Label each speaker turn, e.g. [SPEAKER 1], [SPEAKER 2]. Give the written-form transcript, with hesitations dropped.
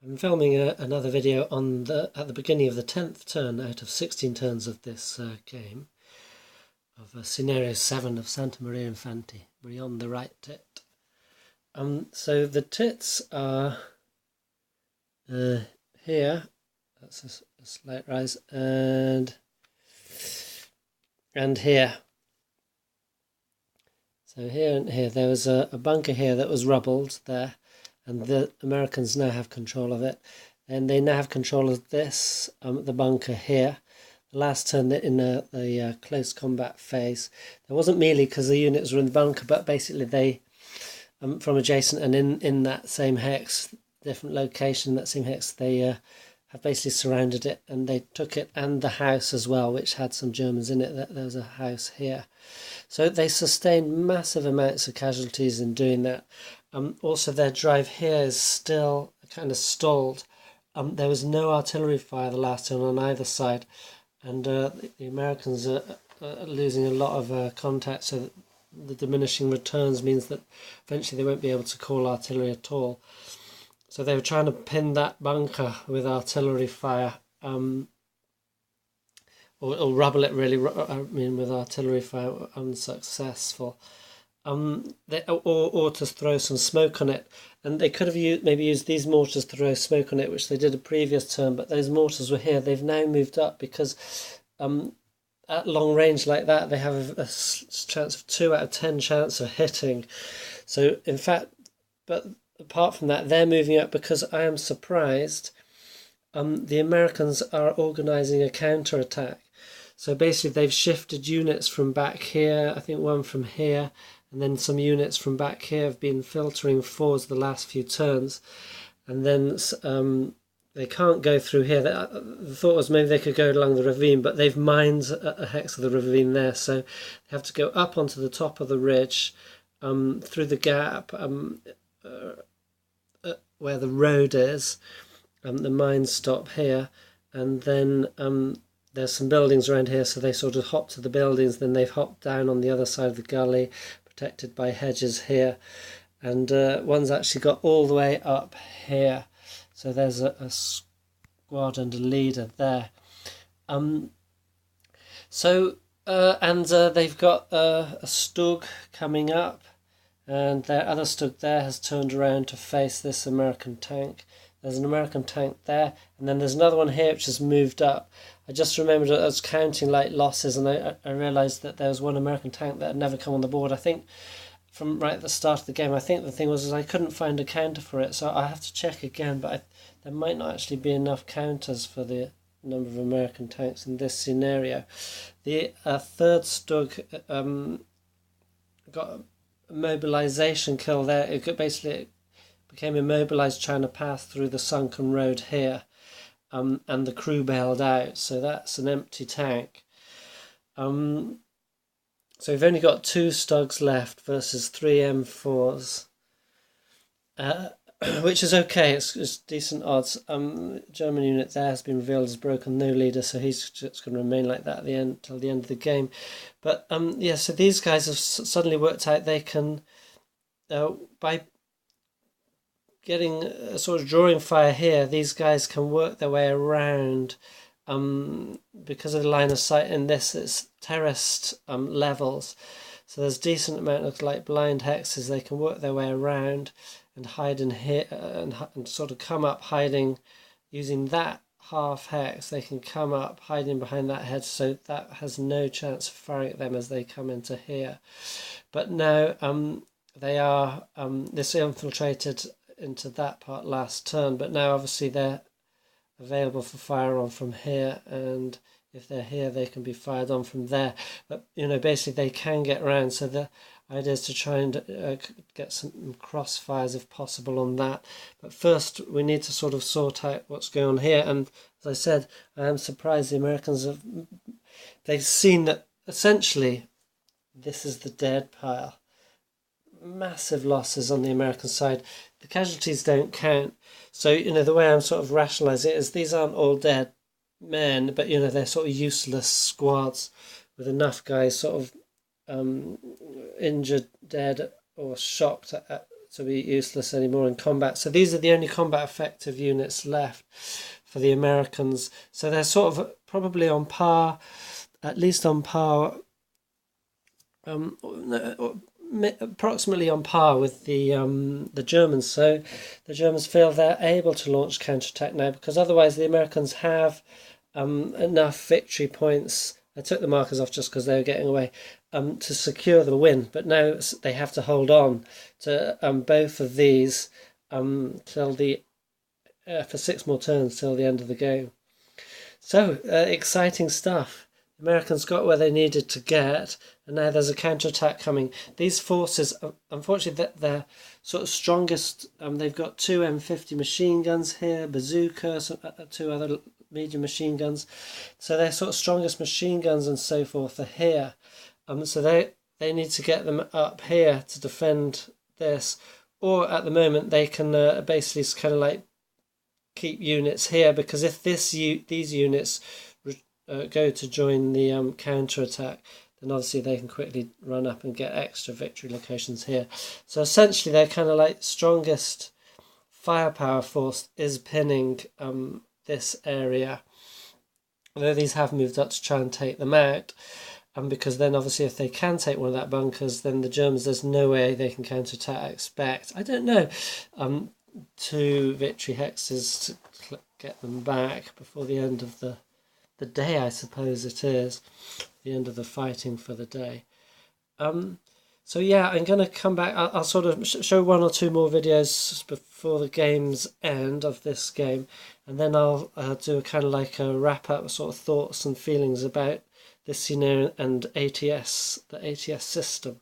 [SPEAKER 1] I'm filming another video on at the beginning of the 10th turn out of 16 turns of this game of Scenario 7 of Santa Maria Infante. We're on the right tit. So the tits are here. That's a slight rise, and here. So here and here, there was a bunker here that was rubbled there, and the Americans now have control of it. And they now have control of this, the bunker here. The last turn in the close combat phase, there wasn't melee because the units were in the bunker, but basically they, from adjacent and in that same hex, different location, that same hex, they have basically surrounded it, and they took it and the house as well, which had some Germans in it. There was a house here. So they sustained massive amounts of casualties in doing that. Also, their drive here is still kind of stalled. There was no artillery fire the last turn on either side, and the Americans are losing a lot of contact, so the diminishing returns means that eventually they won't be able to call artillery at all. So they were trying to pin that bunker with artillery fire, or rubble it really, with artillery fire, unsuccessful. Or to throw some smoke on it, and they could have maybe used these mortars to throw smoke on it, which they did a previous turn, but those mortars were here. They've now moved up because at long range like that, they have a chance of 2 out of 10 chance of hitting. So in fact, but apart from that, they're moving up because I am surprised the Americans are organising a counter-attack. So basically they've shifted units from back here, I think one from here, and then some units from back here have been filtering forwards the last few turns, and then they can't go through here. The thought was maybe they could go along the ravine, but they've mined a hex of the ravine there, so they have to go up onto the top of the ridge, through the gap where the road is. The mines stop here, and then there's some buildings around here, so they sort of hop to the buildings, then they've hopped down on the other side of the gully, protected by hedges here, and one's actually got all the way up here. So there's a squad and a leader there. And they've got a Stug coming up, and their other Stug there has turned around to face this American tank. There's an American tank there, and then there's another one here which has moved up. I just remembered I was counting like losses, and I realised that there was one American tank that had never come on the board. I think from right at the start of the game, I think the thing was I couldn't find a counter for it, so I have to check again, but there might not actually be enough counters for the number of American tanks in this scenario. The third Stug got a mobilisation kill there. It basically became immobilised trying to pass through the sunken road here, and the crew bailed out, so that's an empty tank. So we've only got 2 Stugs left versus 3 M4s, which is okay. It's decent odds. German unit there has been revealed as broken, no leader, so he's just going to remain like that at the end till the end of the game. But yeah, so these guys have suddenly worked out they can, by getting a sort of drawing fire here, these guys can work their way around, because of the line of sight in this, it's terraced levels, so there's decent amount of like blind hexes. They can work their way around and hide in here, and sort of come up hiding using that half hex. They can come up hiding behind that hedge, so that has no chance of firing at them as they come into here. But now they are this infiltrated into that part last turn, but now obviously they're available for fire on from here, and if they're here they can be fired on from there. But basically they can get around, so the idea is to try and get some crossfires if possible on that. But first we need to sort of sort out what's going on here, and as I said, I am surprised the Americans they've seen that essentially this is the dead pile. Massive losses on the American side. The casualties don't count. So, the way I'm sort of rationalising it is these aren't all dead men, but, they're sort of useless squads with enough guys sort of injured, dead, or shocked to be useless anymore in combat. So these are the only combat effective units left for the Americans. So they're sort of probably on par, at least on par, approximately on par with the Germans. So the Germans feel they're able to launch counterattack now, because otherwise the Americans have enough victory points. I took the markers off just because they were getting away, to secure the win. But now they have to hold on to both of these till for 6 more turns till the end of the game. So exciting stuff. The Americans got where they needed to get, and now there's a counterattack coming. These forces, unfortunately, they're sort of strongest. They've got 2 M50 machine guns here, bazookas, 2 other medium machine guns. So their sort of strongest machine guns and so forth are here. So they need to get them up here to defend this, or at the moment they can basically kind of like keep units here, because if these units go to join the counter-attack, then obviously they can quickly run up and get extra victory locations here. So essentially they're kind of like strongest firepower force is pinning this area, although these have moved up to try and take them out. Because then obviously if they can take one of that bunkers, then the Germans, there's no way they can counter-attack, I expect. I don't know. 2 victory hexes to get them back before the end of the day, I suppose it is. The end of the fighting for the day. So yeah, I'm going to come back. I'll sort of show 1 or 2 more videos before the game's end of this game. And then I'll do kind of like a wrap-up sort of thoughts and feelings about this, and ATS, the ATS system.